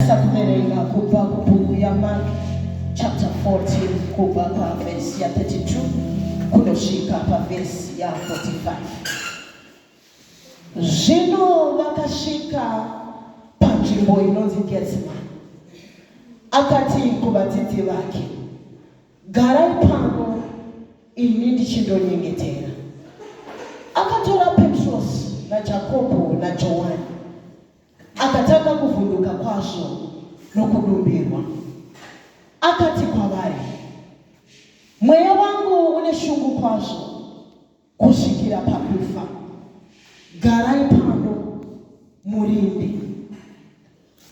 Ndasa kuverenga kubva kubhuku yaMark chapter 14 kubva pavhesi ya 32 kunosvika pavhesi ya 45. Zvino vakasvika panzvimbo inonzi Getsemani. Akati kuvadzidzi vake, garai pano ini ndichindonyengetera. Akatora Petros naJakobho naJohani, akatanga kuvhunduka kwazvo nokudumbirwa. Akati kwavari, mweya wangu une shungu kwazvo kusvikira pakufa. Garai pano murinde.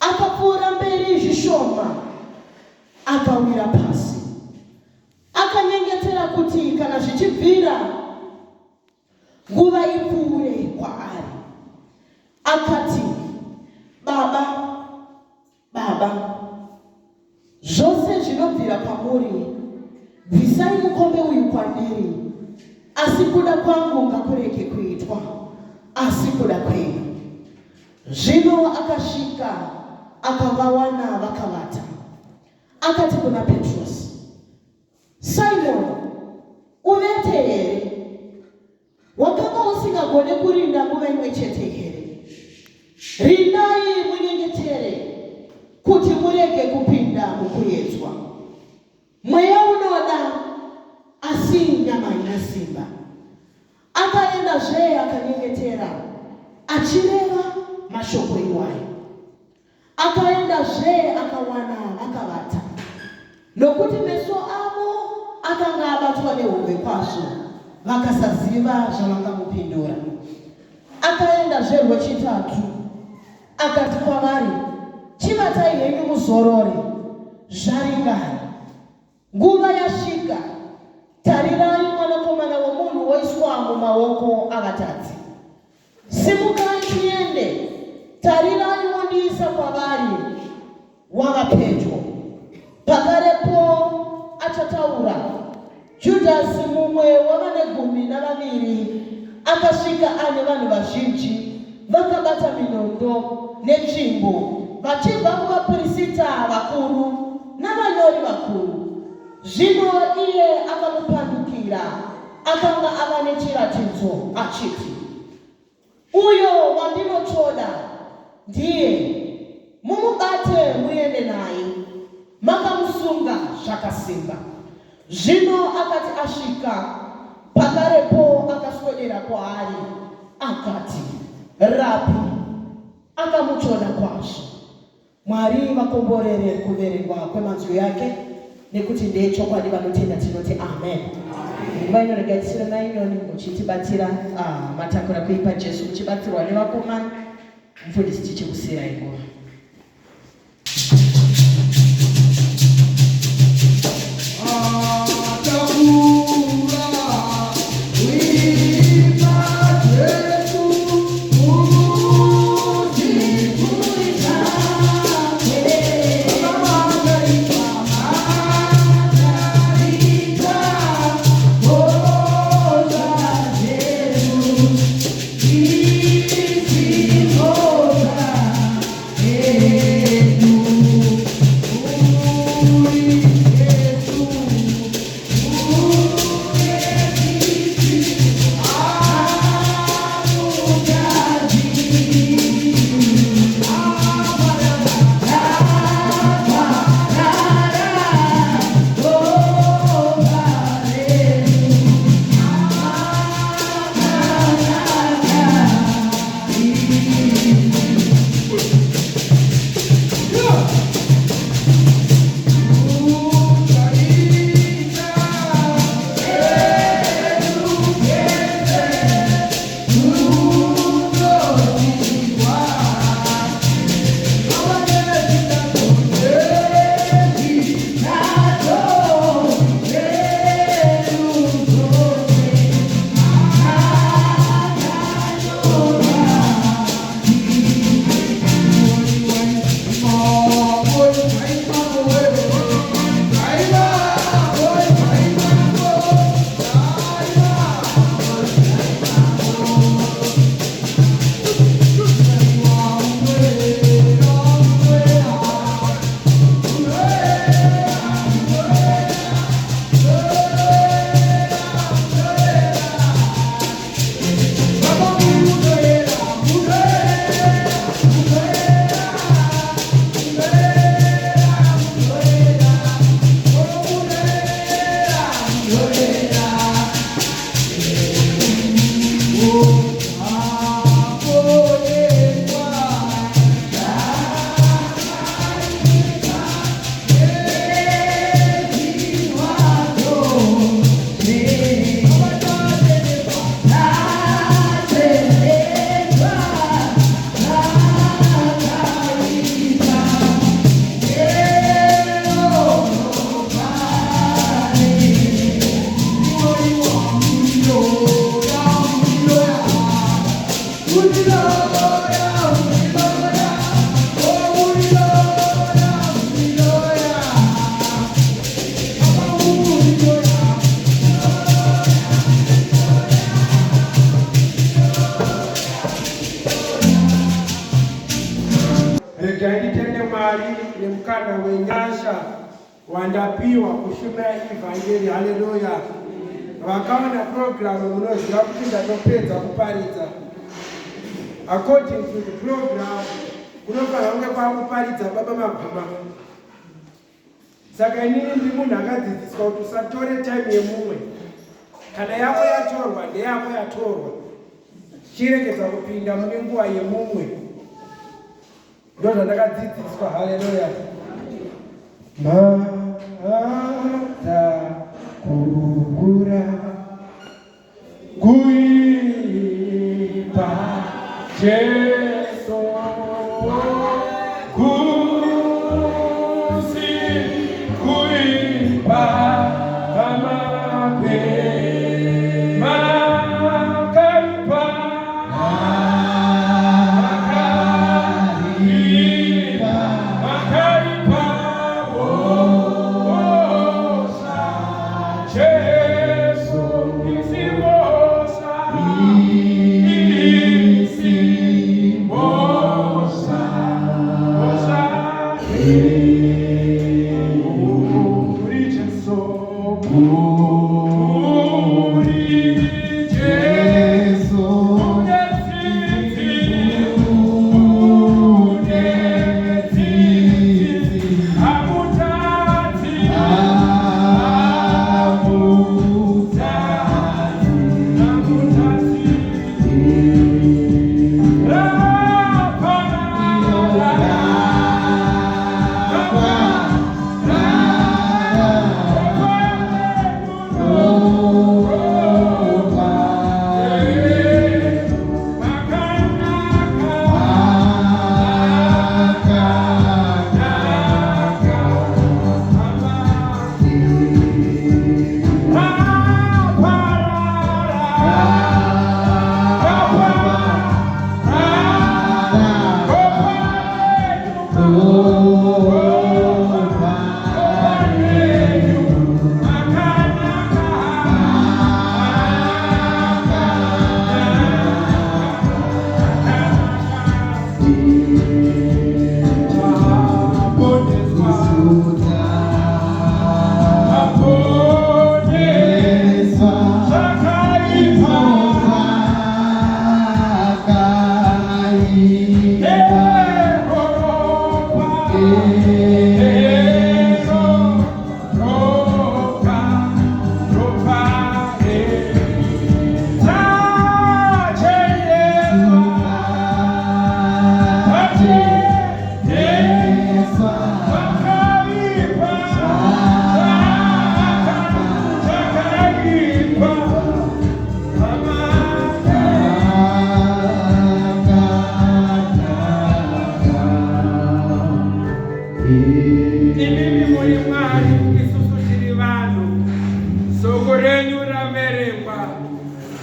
Akapfuura mberi zvishoma, akawira pasi. Akanyengetera kuti kana zvichibvira nguva ipfuure kwaari. Akati, Baba, zvose zvinobvira pamuri, bvisai mukombe uyu kwandiri, asi kuda kwangu ngakurege kuitwa, asi kuda kwenyu. Zvino akasvika akavawana vakavata. Akati kuna Petros, Simon, uvete here? Wakanga usingagone kurinda nguva imwe chete here? Rindai munyengetere kuti murege kupinda mukuedzwa. Mweya unoda asi nyama ina simba. Akaendazve akanyengetera achireva mashoko iwayo. Akaendazve akawana vakavata, nokuti meso avo akanga abatwa nehove kwazvo, vakasaziva zvavangamupindura. Akaendazve rwechitatu, akati kwavari, chivatai henyu muzorore, zvaringana. Nguva yasvika, tarirai mwanakomana womunhu woiswa mumaoko avatadzi. Simukai tiende, tarirai wondiisa kwavari, wava pedyo. Pakarepo achataura, Judhasi mumwe wavane 12 akasvika ane vanhu vazhinji vakabata minondo netsvimbo vachibva kuvaprista vakuru navanyori vakuru. Zvino iye akamupandukira, akanga ava nechiratidzo achiti, uyo wandinotsvoda ndiye, mumubate muende naye. Makamusunga zvakasimba. Zvino akati asvika pakarepo akaswedera kwaari akati, Rabi. Akamutsvoda kwazvo. Mwari vakomborere kuverengwa kwemanzwi yake, nekuti ndechokwadi vanotenda tinoti amen. Nguva inoregatisira nainoni muchitibatira matakura kuipa Jesu muchibatsirwa nevakomana. Mufundisi tichikusirai nguva. Yeah. tende Mwari nemukana wenyasha wandapiwa kushumira ivhangeri. Haleluya. Vakaona programu munoziva kuti ndatopedza kuparidza. According to the program, kunofanira kunge kwakuparidza baba maguma. Saka inini ndi munhu akadzidziswa kuti usatore time yemumwe. Kana yako yatorwa ndeyako yatorwa. Chirekedza kupinda mune nguva yemumwe. Ndo zvandakadzidziswa. Haleluya. Mata kurukura kuipa Jesu kusi kuipa amape makaipa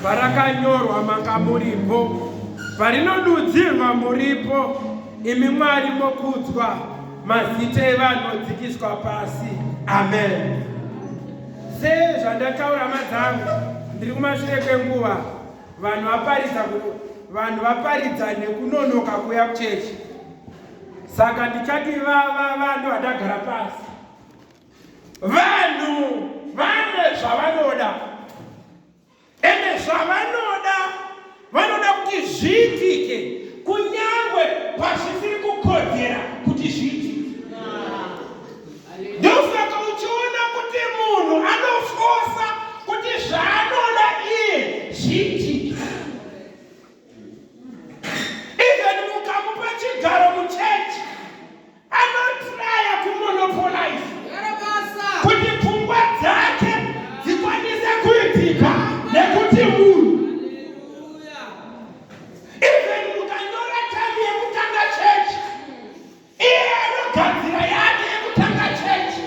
Parakanyorwa manga muripo, parinodudzirwa muripo, imi Mwari mokudzwa, mazita evanhu odzikiswa pasi. Amen. Sezvandataura madzangu, ndiri kumashure kwenguva, vanhu vaparidza nekunonoka kuuya kuchechi. Saka ndichati vanhu vadagara pasi. Vanhu vane zvavanoda. Ende vanoda kuti zviitike kunyangwe pasisiri kukodzera kuti zviitike. Ndosaka uchiona kuti munhu anofosa kuti zvaanoda iye zviitike. Even mukamupa chigaro muchechi anotraya kumonopolize kuti pfungwa dzake dzikwanise kuitika nekuti munhu. Even mukanyora time yekutanga chechi, iye anogadzira yake yekutanga chechi.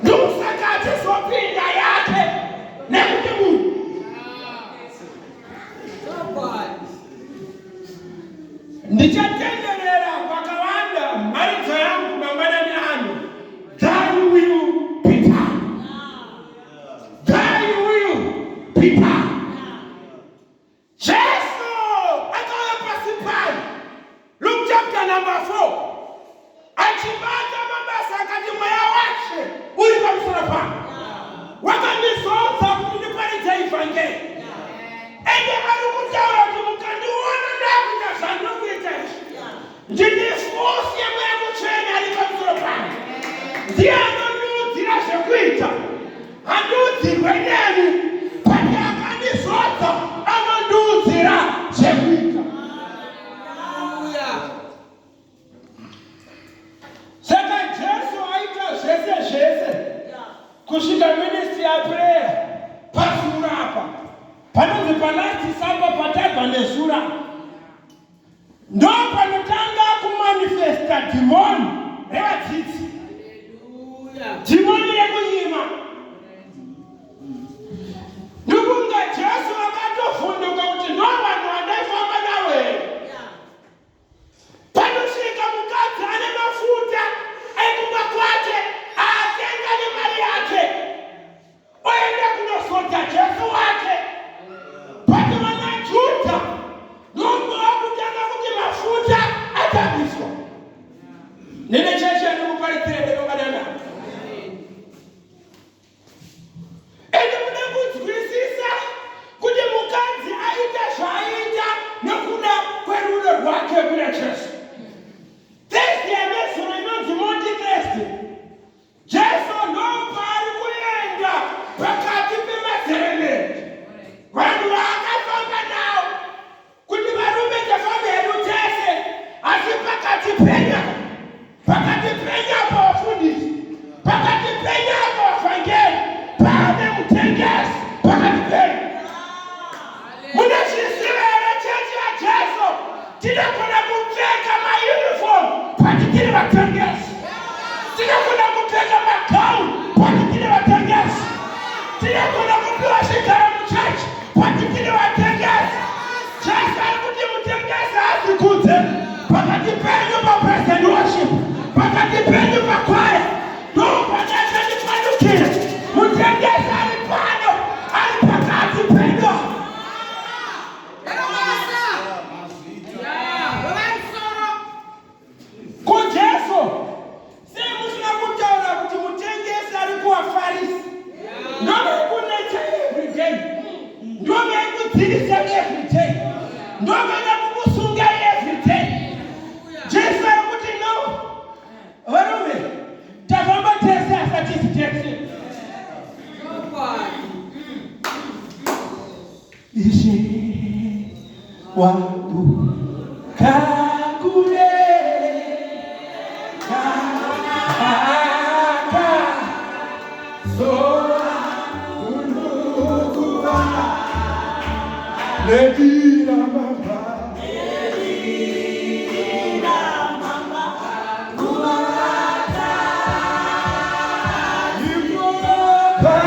Ndosaka achizopinda yake nekuti munhu. Ndichatenderera kwakawanda mharidzo yangu mangwanani ano. Than will kushinda ministry ya prayer pasura hapa panonzi palati saba patagwa nesura ndo panotanga kumanifesta demoni revadzidzi demoni yekunyima ndokunga Jesu akatofundika kuti ndo vanhu vandaifamba navo here panosvika mukadzi ane mafuta ekumba kwake atenga nemari yake oenda kunosota Jesu wake pati vanaJudha ndombova kutanga kuti mafuta atambiswa nene chechi yanokuparitirende nokadanao ende muda kunzwisisa kuti mukadzi aita zvaaita nekuda kwerudo rwake kuna Jesu. Testi yamesoro inonzi Monty testi. Jesu ndopaari kuenda pakati pemazeremende. Vanhu vaakafamba navo kuti varume tafamba hedu tese asi pakati penyapo vafundisi pakati penyapo vavhangeri pane mutengesi pakati penyu. Munozviziva here chechi yaJesu tinogona kupfeka mauniform pati tiri vatengesi, tinogona kupfeka magauni pati tiri vatengesi, tinogona kupiwa zvigaro muchechi pati tiri vatengesi. Jesu ari kuti mutengesi azvikudze pakati penyu papresent worship, pakati penyu pakwaya ndopandachanipanukire mutengesi ari pano ari pakati penyu. Kujesu sei musina kutaura kuti mutengesi ari kuvafarisi ndovekuneta everyday, ndovekudzivisa everyday, ndoveda kukusunga everyday. Jesu ari kuti no varume tafamba tese asatisi tese ishe wangu kakule Nedira mama, kuata, ipopamu,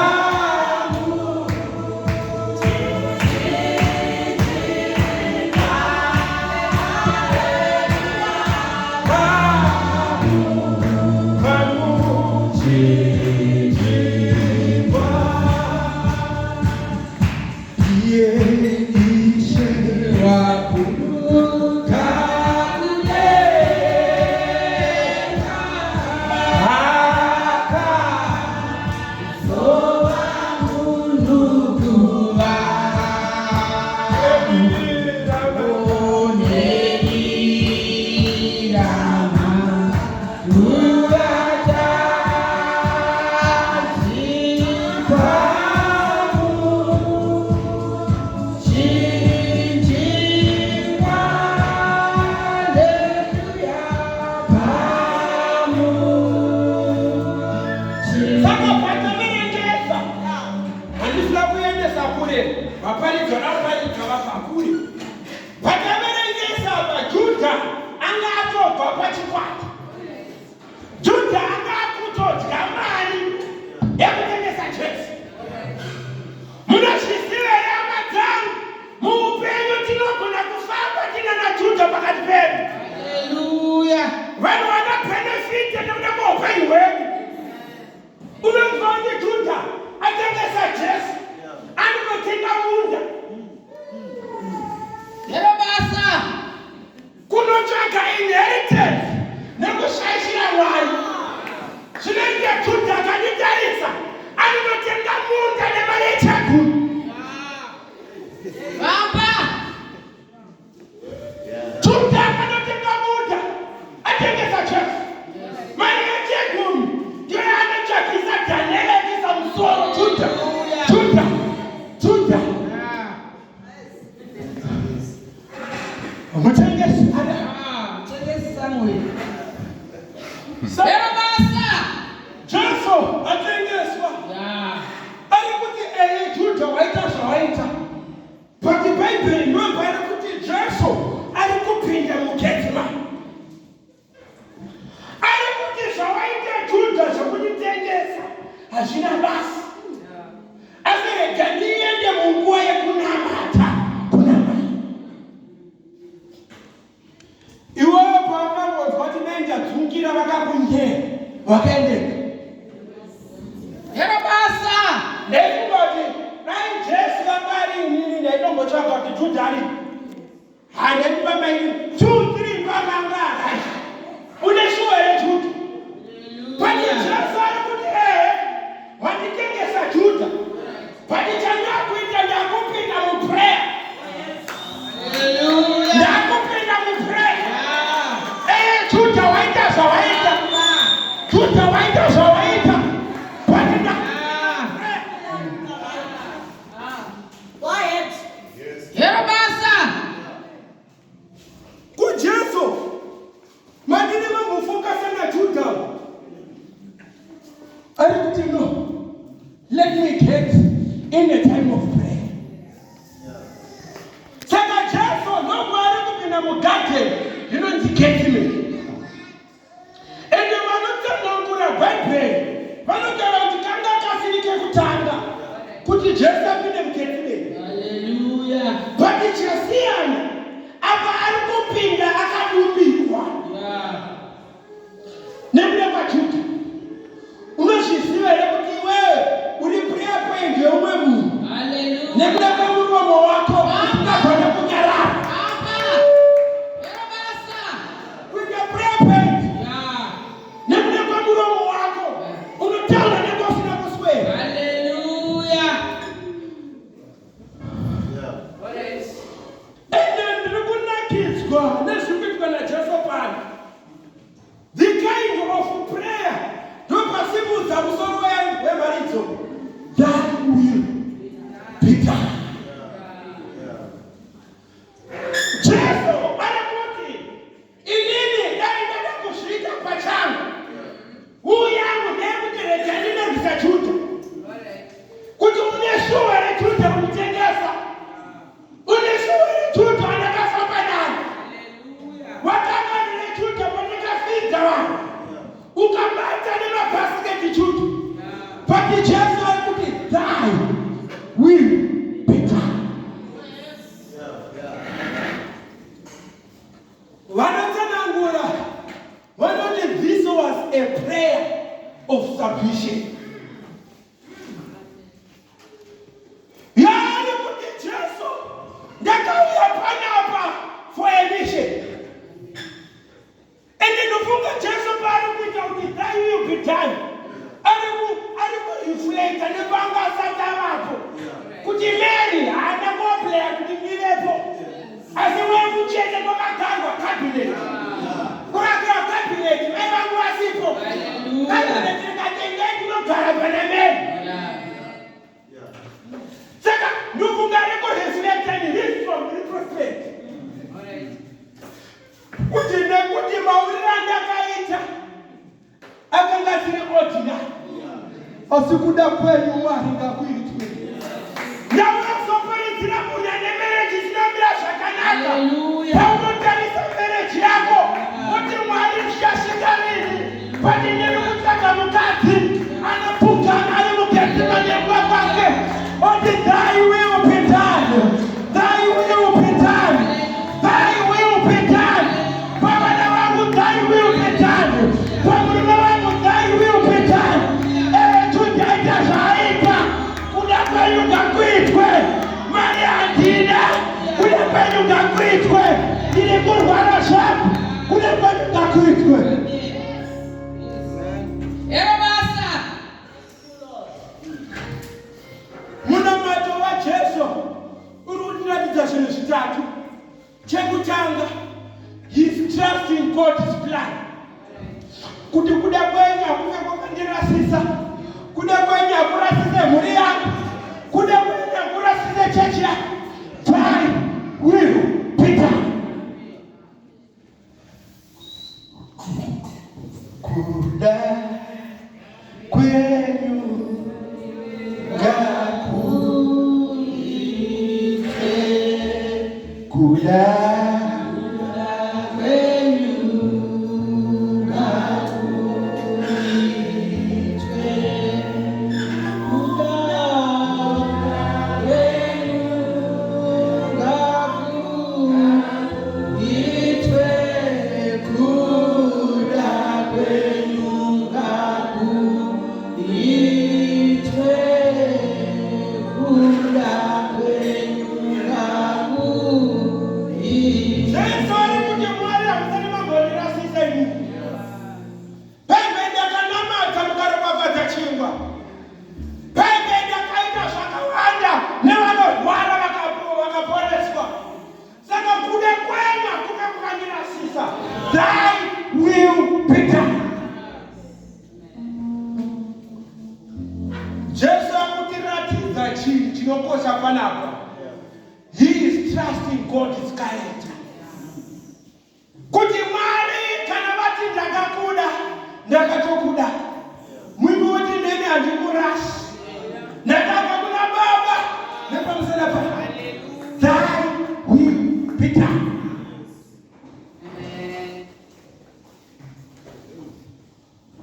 Jesu atengeswa. hazvina basa. Asi rega ndiende munguva yekunamata kuna Mwari. Iwewe pawakangonzwa kuti ndadzungira vakakunye wakaendeka. Hera basa ndeifunga kuti dai Jesu vanga ari inini ndaitombotsvaga kuti Judha ari handemba mairi 2-3 pamanga hai une shuwa yeJudha. Pani Jesu ari kuti wanditengesa Judha. Pani chandakuita ndakupinda muprayer. Hallelujah. Ndakupinda muprayer. Judha waita zvawaita. Judha waita zvawaita. Pani ndakuprayer. Quiet. Hera basa. Kujesu. Madini mamufokasa na Judha. Ari kuti no. Let me get in a time of prayer. Saka Jesu nogwari kupinda mugate rinonzi me. Ende vanotsanangura Bible vanotaura kuti kanga kasirike kutanga kuti Jesu apinde mugate. Hallelujah. But chasiyana apa ari kupinda akadumbirwa. Nekuda kwaJudha. Unozviziva here kuti iwewe uri prayer point yeumwe munhu. Hallelujah. Nekuda kwemuromo wako usingagona kunyarara. With your prayer point. Nekuda kwemuromo wako unotaura nekusina kuswera. Hallelujah. Ende ndiri kunakidzwa nezvikuitwa naJesu pano. The kind of prayer ndopasimudza musoro wemaridzo. Thy will be done. Jesu anakuti inini ndaenda kusvika pachangu. Uyangu ndekutereka ndinozisa Judha. Kuti une shuwa reJudha kunitengesa. Une shuwa reJudha andakafamba nani. Wakanga reJudha pandakafidza vanhu. Ukabata nemabhasiketi Judha. But Jesu arikuti thy will be done. Vanotsanangura vanoti this was a prayer of submission. Yaani kuti Jesu ndakauya panapa for a mission. And ndofunga Jesu pari kuita kuti thy will be done. Ariku nebanga satavapo. Kuti Mary haana kuplaya kuti ndivepo. Asi wemuchete kwakagangwa cabinet. Kurakira cabinet vangu vasipo. Cabinet rikatengei kunogara pana Mary. Saka ndofunga rekureflecta this from retrospect. Kuti nekuti mauriro andakaita akanga asiri ordinary. Asi kuda kwenyu Mwari ngakuitwe. Ndakuzoparidzira munhu ane mereji isinomira zvakanaka. Paunotarisa mereji yako kuti Mwari uchasvika rini. Pani ndiri kutsvaga mukadzi anopfugana ari mugetsima nekuva kwake. Oti thy will be done. Thy will be done. Thy will be done. Pavana vangu thy will be done. Pamurume vangu thy will be done. Tujaita zvaita kuda kwenyu ngakuitwe. Mari handina kuda kwenyu ngakuitwe. Ndiri kurwara zvangu kuda kwenyu ngakuitwe. Ero basa. Munamato waJesu uri kutiratidza zvinhu zvitatu. Chekutanga, his trust in God's plan. Kuti kuda kwenyu hakuve kwakandirasisa. Kuda kwenyu hakurasise mhuri yangu. Kuda kwenyu hakurasise chechi yangu. Thy will be done. Kuda kwenyu ngakuitwe. Kuda chinokosha panapa. He is trusting God's character. Kuti Mwari kana vati ndakakuda, ndakatokuda. Mwimbo wati nene handikurashi. Ndakabva kuna Baba nepamusana pa. Thy will be done.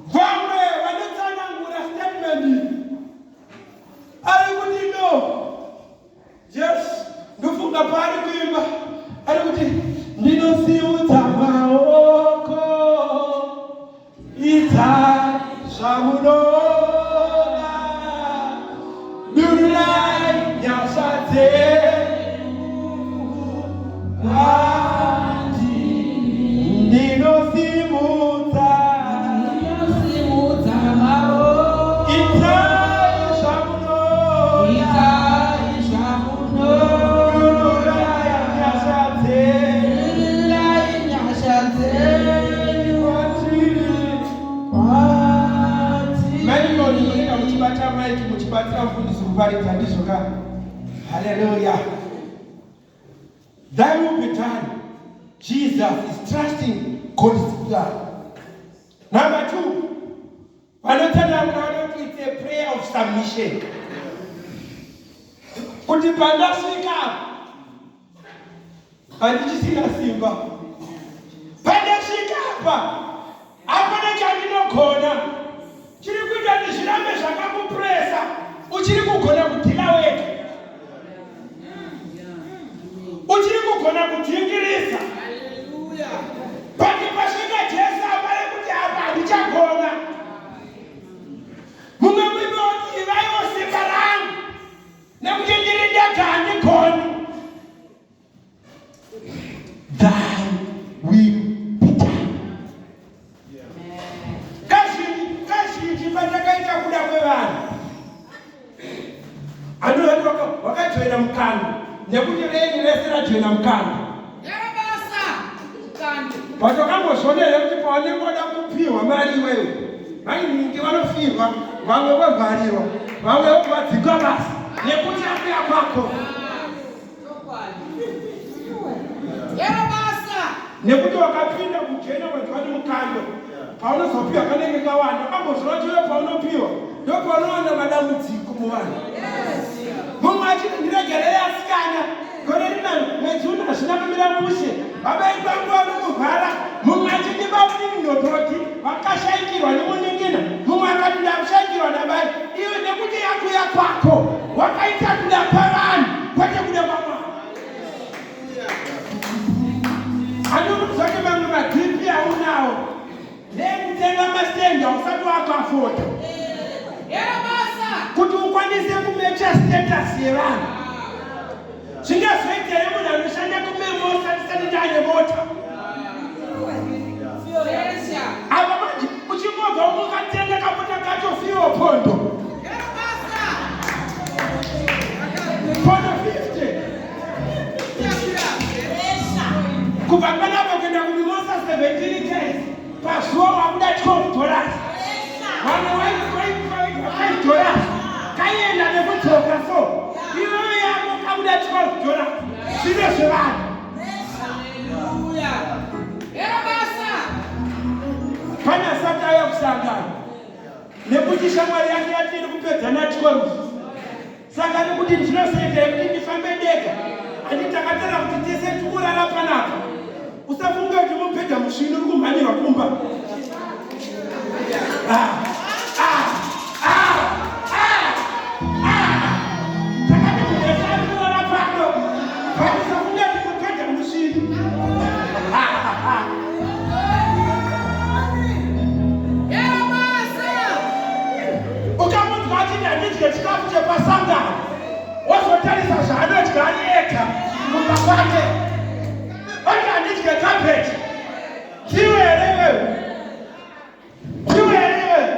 Vamwe vanotsanangura statement. Ari kuti no. Yes, ndofunga pari kuimba. Ari kuti ndinosiudza maoko ita zvamunoda dururai nyasha dzenyu kwandiri ndinosimudza maoko itai zvamunoda dururai nyasha dzenyu muchibata maiki muchibatira mufundisi kuparidza ndizvoka. Hallelujah. That will be done. Jesus is trusting God's plan. Number 2, it's a prayer of submission. Kuti pandasvika handichisina simba, pandasvika hapana chandinogona. Chiri kuita kuti zvirambe zvakakupuresa, uchiri kugona kudhila wega, uchiri kugona kudhingirisa. Pati pasvika Jesu apare kuti apa handichagona. Mumwe mwimwe woti ivaiwo simba rangu nekuti ndiri ndega handigoni. Thy will be done. Patakaita kuda kwevanhu anoti wakajoina mukanda nekuti reni rese rajoina mukanda. Patokambozvonera kuti paunenge wada kupiwa mari iwewe, vainingi vanofirwa, vamwe vovhariwa, vamwe vobvadzikwa basi nekuti akuya kwako. Nekuti wakapinda kujoina kwedzwani mukando, paunozopiwa kanenge kawanda, kambozvona kuti iwe paunopiwa ndopaunowana madambudziko muvanhu. Mumwe achiti ndiregerei asikana, gore rina mwedzi uno hazvina kumira mushe, babai vangu vanomuvhara. Mumwe achiti vamunodhoti vakashaikirwa nemuningina, mumwe akati ndakushayikirwa nabai. Iwe nekuti yakuya kwako wakaita kuda kwavanhu kwete kuda kwaMwari. Handikuzoti mamwe madhipi aunawo nekutenga masenda usati wakafota kuti ukwanise kumecha status yevanhu. Chingazoita munhu anoshanda kumemo usati ndaane mota. Apa manje uchingobva ukatenga kapota kacho fiwo pondo 50 kubva panapa kuenda kumimosa 17 days pazuva wakuda $12. Vamwe $5 kaienda nekudzoka so iwewe yako kakuda $12 zvino zvevanhu. Pana sati aya kusangana nekuti shamwari yake yatiri kupedzana 12. Saka nekuti ndinosaita kuti ndifambe ndega, handitakatara kuti tese tikurara panapa. Usafunga kuti mupedza mushini uri kumhanyirwa kumba. Takati kudesa tikurara pano, usafunga kuti mupedza mushini. Ukamunzwa achiti handidye chikafu chepasangano, wozotarisa zvaanodya ari ega mumba kwake. Oti handidye kabeji, ndiwe here wewe, ndiwe here wewe.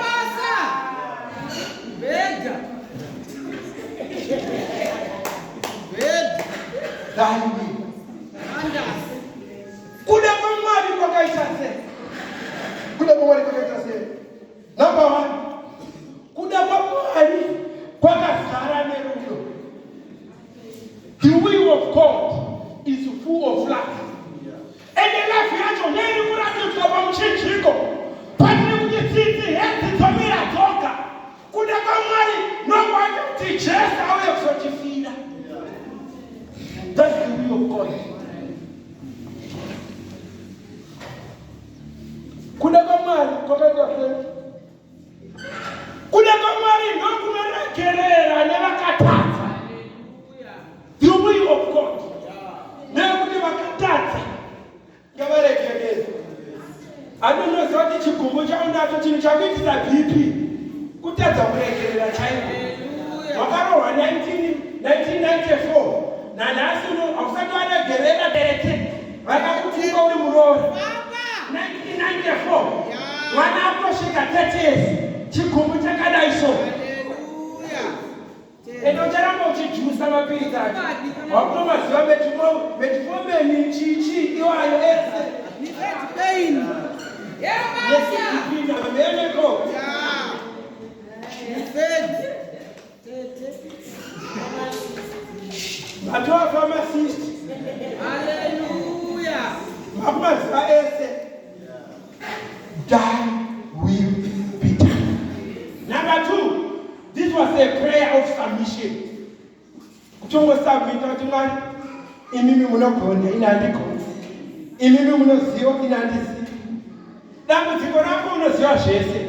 Basa! Bega! Bega! Dhambi. Kuda kwamwari kwakaita sei? Kuda kwamwari kwakaita sei? Number 1, anonoziva kuti chigumbu chaunacho chinhu chakuitisa BP kutadza kuregerera chaiko. Wakarohwa 1994 nanhasi hausati waregerera bereke vakakutuka uri muroori. 1994 mwana akosvika 30 years chigumbu chakadai so. Endo ucharamba uchijusa mapiritsi acho wakutomaziva metformin chichi iwayo ese yesikipinda mamereko vatova pharmacist vakumaziva ese. Thy will be done. Number 2, this was a prayer of submission. Kutongosubmita kuti Mwari, imimi munogona ine handigoni, imimi munoziva ine handizivi. Dambudziko rako unoziva zvese.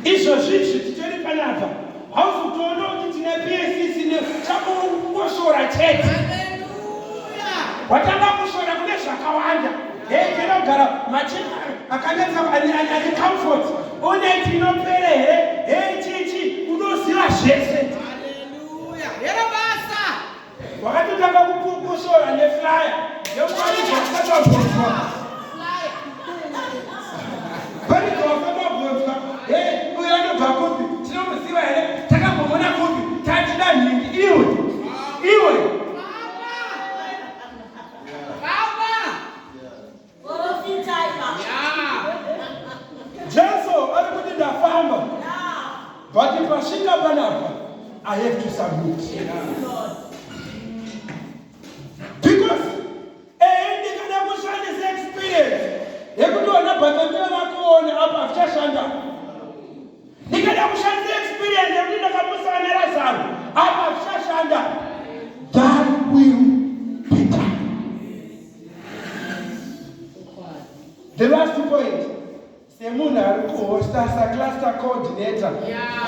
Izvozvizvi titori panapa hauzotoona kuti tine PSC chakungoshora chete. Watanga kushora kune zvakawanda. Tinogara machina akanetsa ane comfort. Unaiti inopere here. Chichi unoziva zvese. Wakatotanga kushora neflyer yokwanisa kusatobvunzwa. Kwanisa wasatobvunzwa. Uyo anobva kupi? Tinomuziva here. Takambomona kupi? Tatida nhingi iwe. Jesu alikuti ndafamba. But pashinga panapa, I have to submit. Because ndikada kushandisa experience yekutoona bhatamio vakuona apa zvichashanda. Ndikada kushandisa experience yekuti ndakamusana neRazaro apa zvichashanda. Thy will be done. The last point. Semunhu ari kuhosta cluster coordinator.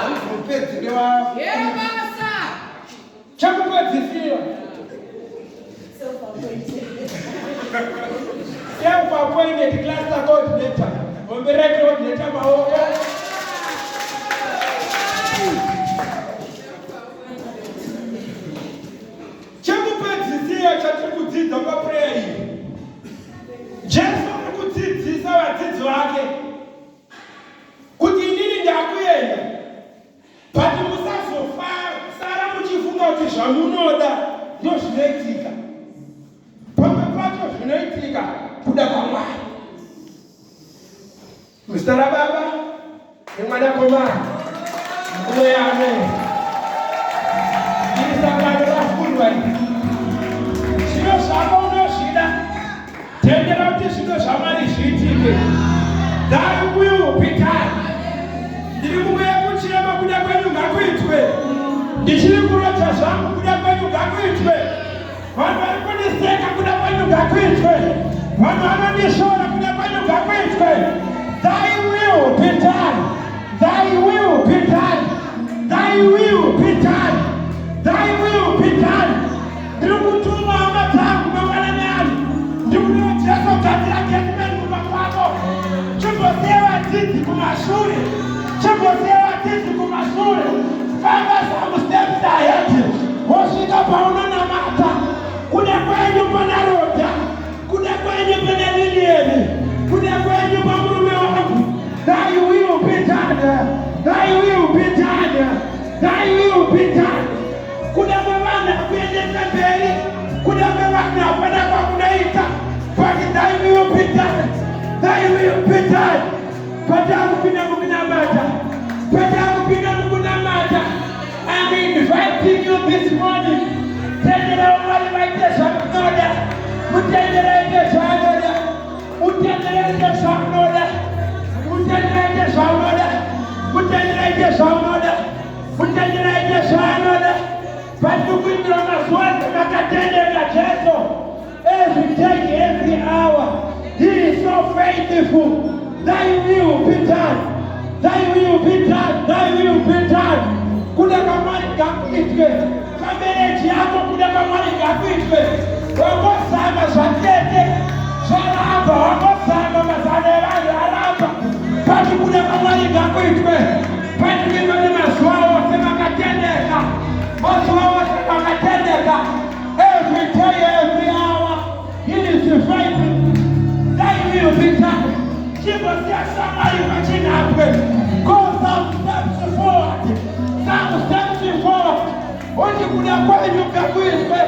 Ari kupedzisira. Chakupedzisira. Self-appointed cluster coordinator. Ombere coordinator maoko. Chakupedzisira chatikudzidza paprayer iyi. Jesu ari kudzidzisa vadzidzi vake kuti inini ndakuenda, but musazosara muchifunga kuti zvamunoda ndio zvinoitika. Pamwe pacho zvinoitika kuda kwaMwari. Muzita raBaba neMwanakomana uye amen. Iri sangano rafundwa iri. Zvino zvako unozvida, tendera kuti zvino zvaMwari zviitike. Thy will be done. Ndiri kumweya kuchirema kuda kwenyu ngakuitwe. Ndichiri kurota zvangu kuda kwenyu ngakuitwe. Vanhu vari kundiseka kuda kwenyu ngakuitwe. Vanhu vanondishora kuda kwenyu ngakuitwe. Thy will be done. Thy will be done. Thy will be done. Thy will be done. Ndiri kutuma hama dzangu mangwana nyani. Ndiri kuti Jesu gadzira gethsemane kubva kwako. Chimbosiya vadzidzi kumashure. Famba zvamu steps ahead. Wosvika paunonamata. Kuda kwenyu pana Rodha. Kuda kwenyu pana Lilian. Kuda kwenyu pamurume wangu. Thy will be done. Thy will be done. Thy will be done. Kuda kwevana kuendesa mberi. Kuda kwevana hapana kwakunoita. But thy will be done. Thy will be done. Patakupinda mukunamata. I'm inviting you this morning. Tendera umwari vaite zvamunoda. Mutendereke zvaanoda. Mutendereke zvamunoda. Mutendereke zvamunoda. Mutendereke zvamunoda. Mutendereke zvaanoda. Patikuitira mazuva akatendeka Jesu. Every day, every hour. He is so faithful. Thy will be done. Thy will be done. Thy will be done. Kuda kwamwari ngakuitwe. Kamereji yako kuda kwamwari ngakuitwe. Wangozama siyasamali machinapwe. Go some steps forward. Some steps forward. Oji kuda kwenyu kakwizwe.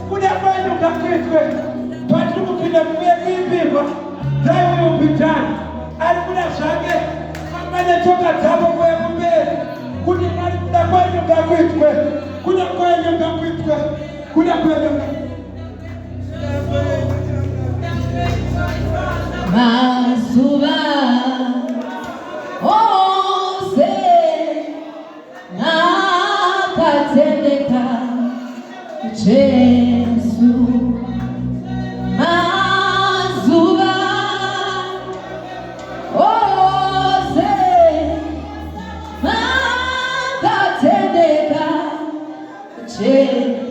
Kuda kwenyu kakwizwe. Patuku kida mwe kibirwa. Zai upitani. Alikuda shage. Kamane toka tabo kwe mbele. Kuda kwenyu kakwizwe. Kuda kwenyu kakwizwe. Kuda kwenyu kakwizwe. Masuba ose nakatendeka Jesu. Masuba ose nakatendeka Jesu.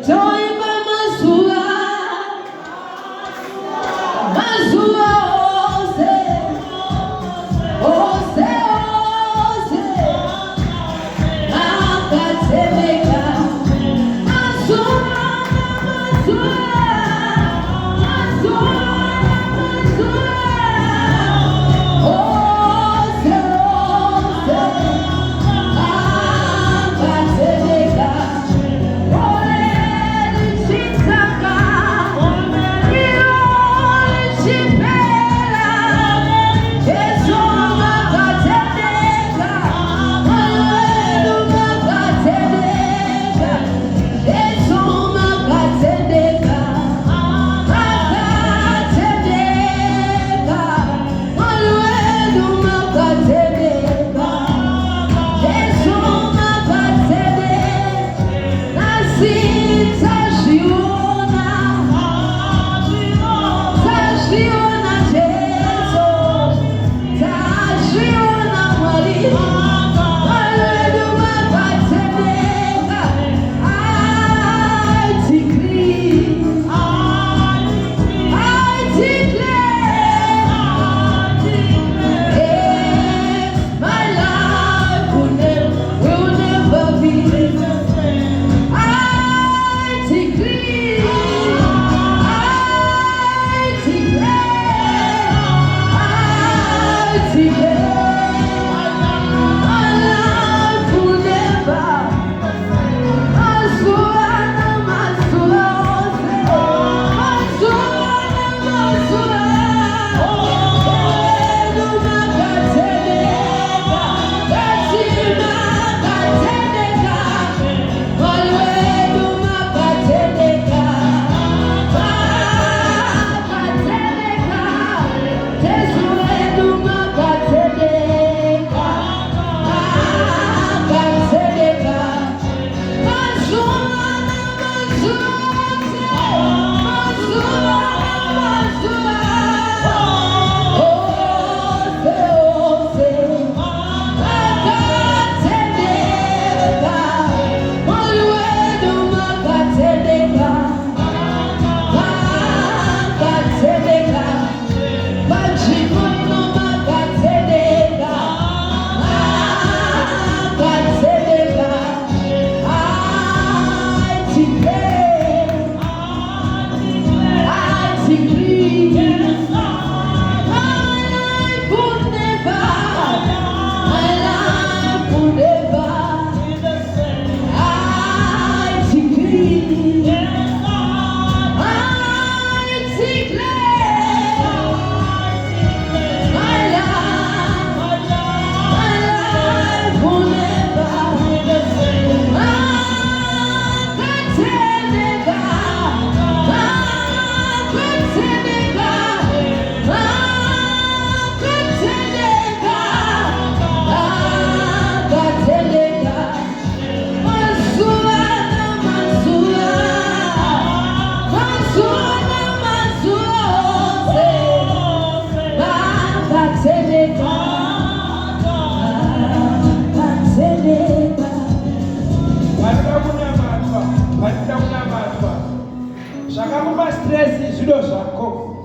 stress zvido zvako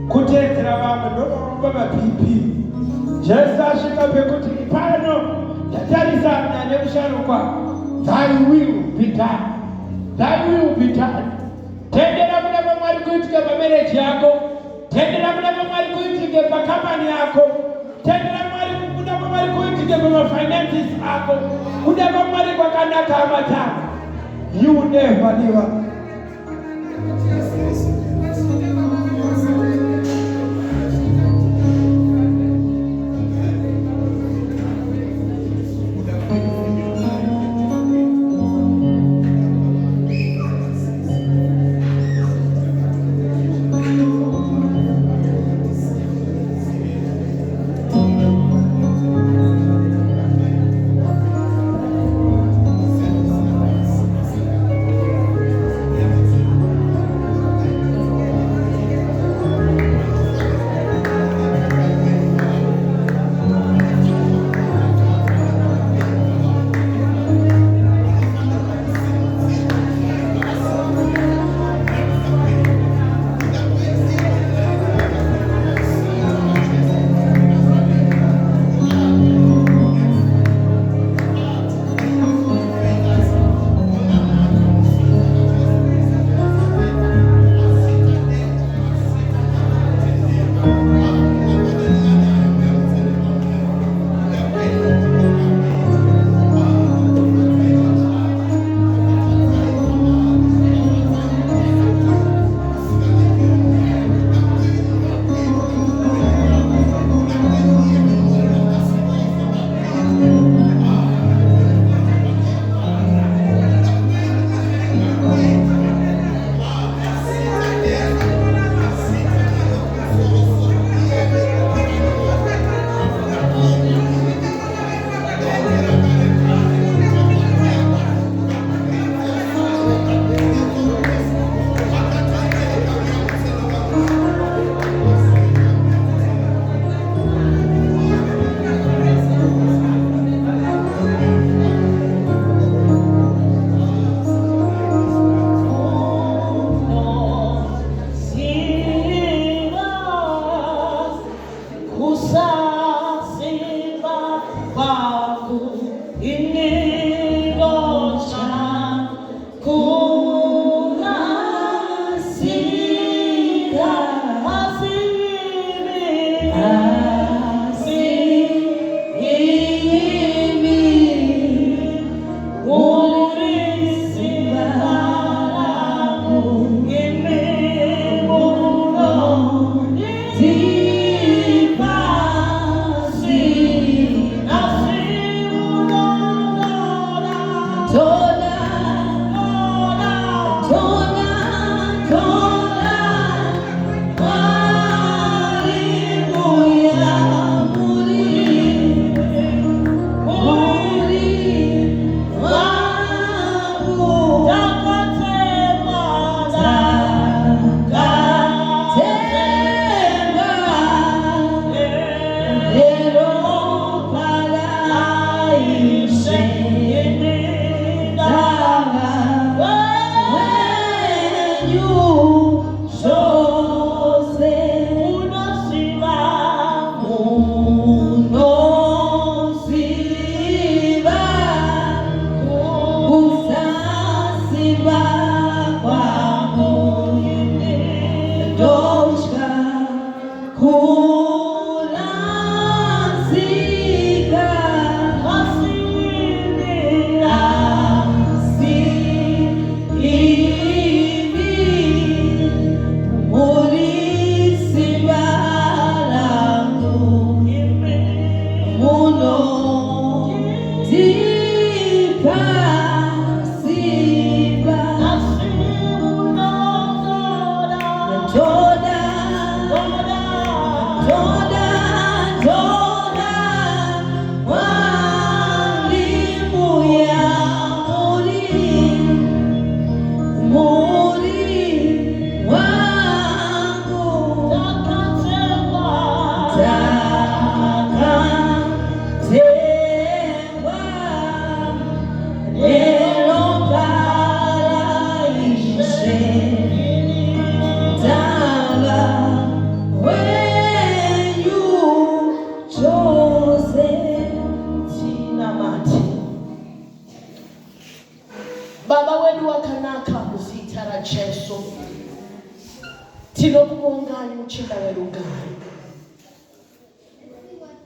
kutedzera vamwe ndonorumba mapipi. Jesu asvika pekuti pano ndatarisana nemusharukwa, thy will be done, thy will be done. Tendera kuna pamwari kuitike pamereji yako, tendera kuna pamwari kuitike pakambani yako, tendera Mwari kukuda kwa Mwari kuitike kwa finances ako kuda kwa Mwari kwa kanaka amataka. You never give up.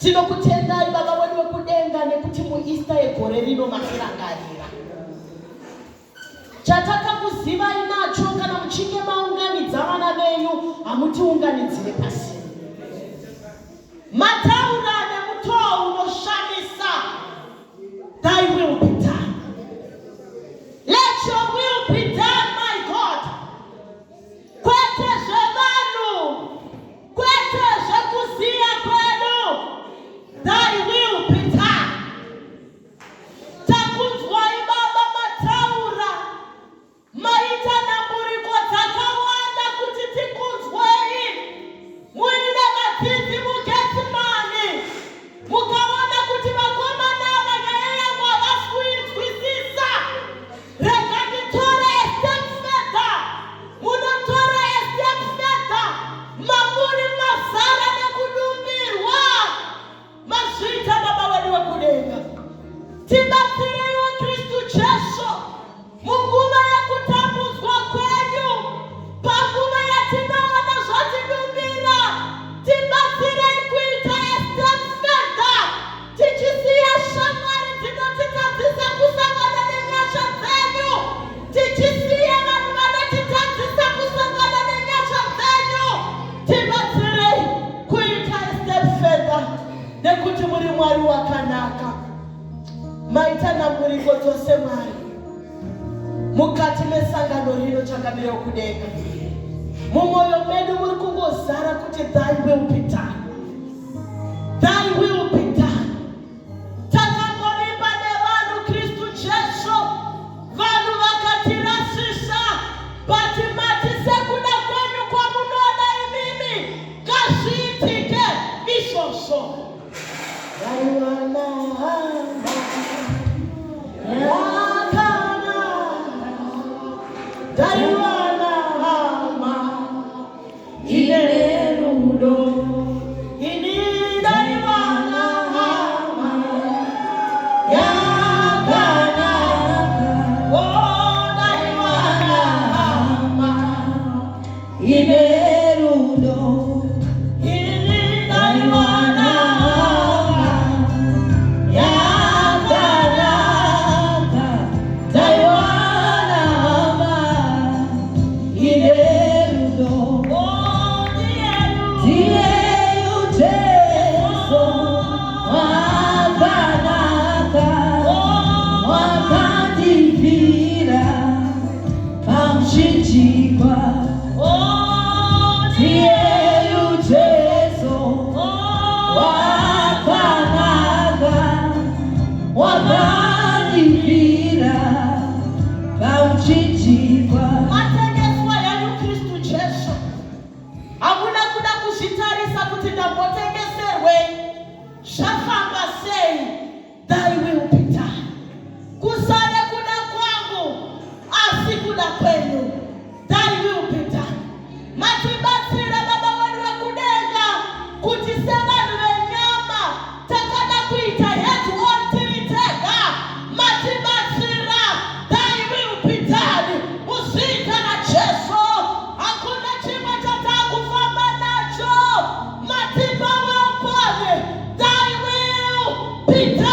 Tinokutendai Baba wedu wekudenga nekuti muEaster yegore rino matirangarira. Chatakakuziva inacho kana muchinge maunganidza vana venyu hamutiunganidzire pasi. Mataura nemutoo unoshamisa. Thy will be done. Let your will be done, my God. Kwete zvevanu, kwete zvekuziya kwedu. Thy will be done. Takunzwai Baba mataura, maita namburiko dzakawanda kuti tikunzwei. Muine vadzidzi muGetsemani, mukaona kuti vakomana vanyaya yangu havasi kuinzwisisa. Rega nditore a step further. Munotora a step further. Mamuri mazara nekudumbirwa. Mazvita Baba wedu wekudenga. Tibatsireiwo Kristu Jesu munguva yekutambudzwa kwenyu. Panguva yatinoona zvatidumbira, tibatsirei kuita a step further. Tichisiya shamwari dzinotitadzisa kusangana nenyasha dzenyu. Tichisiya vanhu vanotitadzisa kusangana nenyasha dzenyu. Tibatsirei kuita a step further nekuti muri Mwari wakanaka. Maita namburiko dzose Mwari mukati mesangano rino chakamira kudenga. Mumwoyo medu muri kungozara kuti thy will be done. Thy will be done. Takangoripa nevanhu Kristu Jesu, vanhu vakatirasisa, but mati sekuda kwenyu kwamunoda imimi ngazviitike izvozvo. Matengeswa yanyu Kristu Jesu. Hamuna kuda kuzvitarisa kuti ndambotengeserwei. Zvafamba sei? Thy will be done. Kusare kuda kwangu, asi kuda kwenyu. Thy will be done. Matibatsira Baba wedu wekudenga kuti sevanhu venyama takada kuita hetu ontiritega. Matibatsira, thy will be done. Muzita na Jesu, hakuna chimwe chatakufamba nacho. Matiba wapone, thy will be done.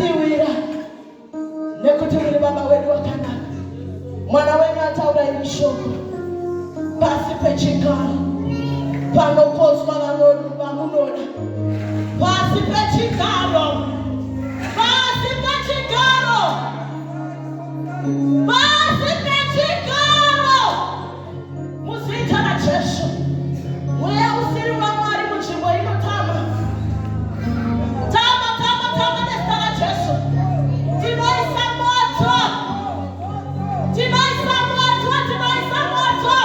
tiwira nekuti uri baba wedu wakanaka. Mwana wenyu ataura iri shoko pasi pechigaro panopozwa vamunoda, pasi pechigaro, pasi pechigaro, pasi pechigaro, muzita raJesu. Mweya usiri waMwari munzvimbo inotama nezita raJesu. Tinoisa moto, tinoisa moto, tinoisa moto,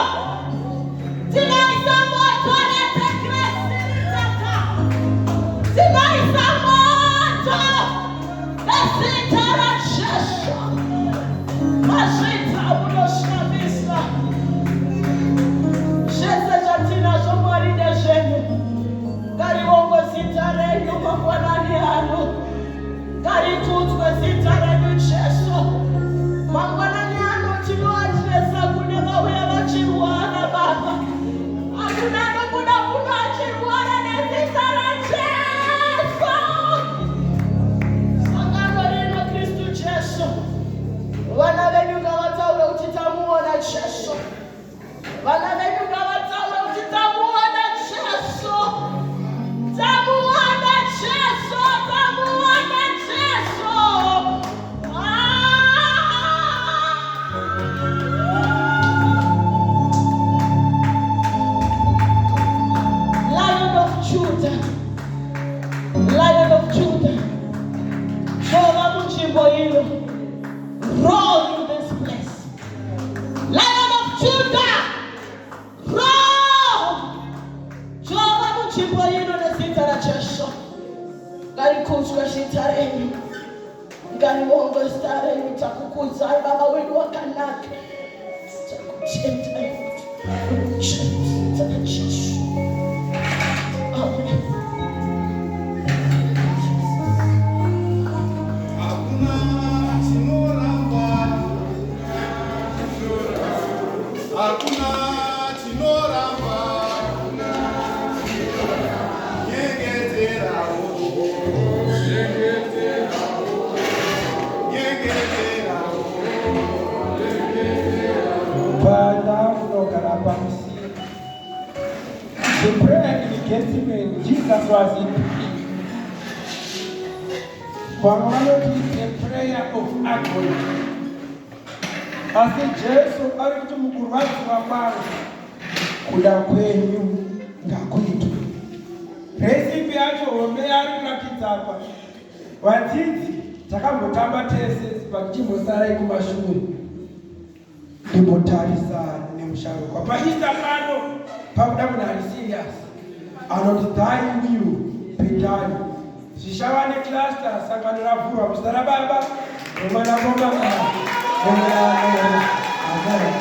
tinoisa moto netekresi ritaka, tinoisa moto nezita raJesu. Mazvita unoshamisa. Zvese zvatinazvo Mwari ndezvenyu. Ngariongwe zita renyu mangwanani ano. Ngarikudzwe zita renyu Jesu. Mangwanani ano tinoatiresa kune vauya vachirwara Baba. Hakuna anobuda kuno achirwara nezita raJesu. Sangano rino Kristu Jesu. Vana venyu ngavataure kuti tamuona Jesu. Vana venyu ngavataure kuti tamuona Jesu. Tamuona Jesu, tamuona Jesu. Lion of Judah, Lion of Judah, Jehovah munzvimbo ino, roll in this place. Lion of Judah, roll. Jehovah munzvimbo ino nezita raJesu. Ngarikudzwe zita renyu, ngariongwe zita renyu. Takukudzai Baba wedu wakanaka, takuchengai zita raJesu. Amen. Hakuna chinoramba nyengeterawo Father, unogara pamusi. The prayer in Gethsemane, Jesus was in pain. For one of it, a prayer of agony. Asi Jesu ari kuti mukurwadziwa kwangu kuda kwenyu ngakuitwe. Recipe yacho hombe yari kurakidza apa. Vadzidzi takambotamba tese pachimbosara kumashure. Ndimbotarisa nemusharukwa paista pano pakuda munhu ari serious anoti thy will be done. Zvichava necluster sangano ravhurwa muzita raBaba nomwana nomwanakomana. Amen.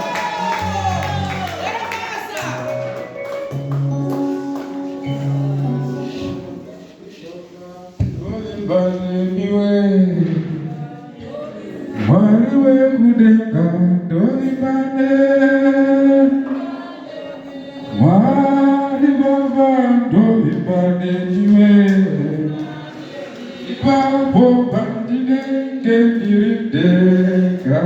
Mwari wekudenga ndolibane, Mwari Baba ndolibane niwe, ipapo pandinenge ndiridenga.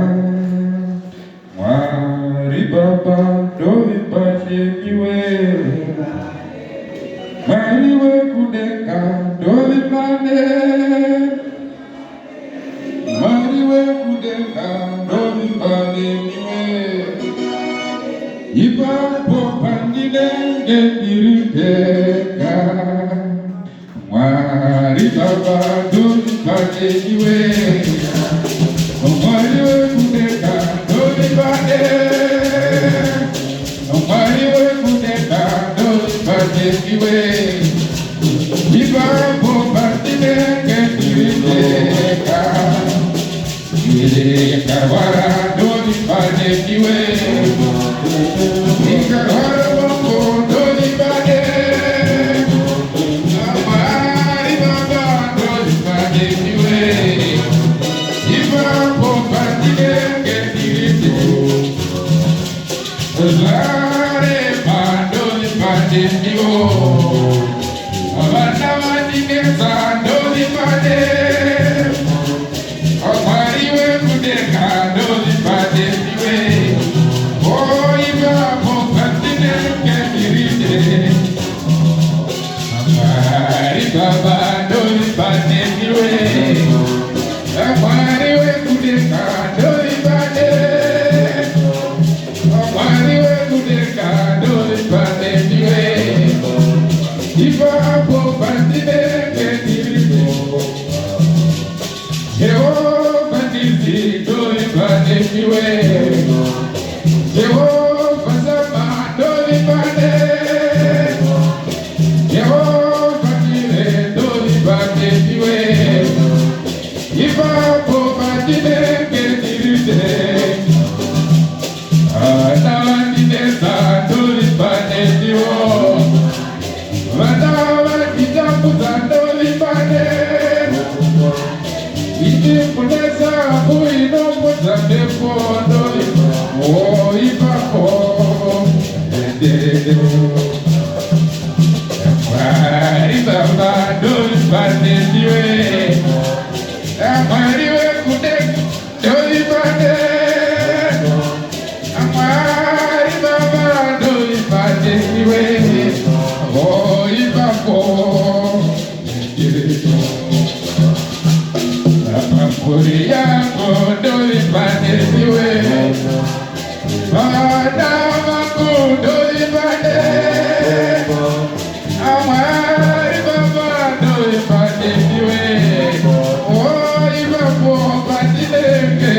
Mwari Baba ndolibane niwe, Mwari wekudenga ndolibane, Mwari wekudenga ndolibane niwe, ipapo pandinenge ndiridenga. Mwari Baba ndolibane niwe, Mwari wekudenga ndolibane, Mwari wekudenga ndolibane niwe, ipapo pandinenge ndiridenga. Ikarwara ndolibane niwe, ikarwara bongo ndolibane, Mwari Baba ndolibane niwe, ipapo pandinenge ndiridenga. Zare ndolibane niwo, vana vandineza ndolibane, niwe. Jehovah Sama dolibane. Jehovah Jire dolibane niwe. Iba pobatine ketirite. Anandine sa dolibane niwo. Vanawa kitabu za dolibane. Iti punesa buino mozambe pondoli. Oh iba po. Iba ba dolibane niwe. Amariwe kudek dolibane. Amari baba dolibane niwe. Oh iba po. Amapuri yako dolibane niwe. Madamaku dolibane. Amari baba dolibane niwe. Oh iba po batilenge.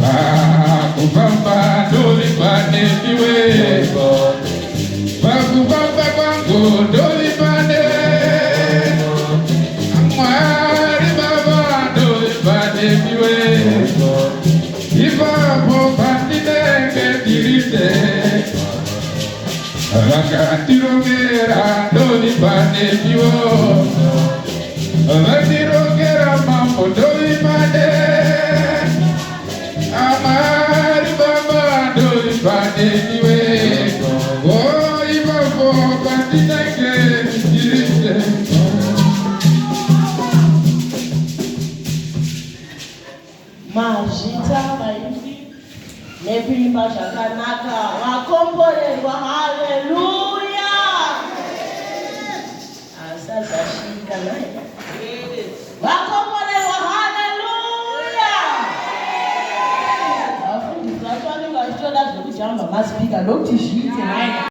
Bakubamba dolibane niwe. Bakubamba kwangu dolibane. Amari baba dolibane niwe. Iba po batilenge dirite. Rakatirongera dolibane niwo. Rakatirongera mambo dolibane. Amari baba dolibane niwe. Oh iba po batilenge dirite. Mazita maimbi nepimba zvakanaka vakomborerwa. Haleluya. Asazashika naye vakomborerwa. Haleluya. Vafundisi vacho vanenge vachitoda zvekujamba maspika ndokuti zviite naye.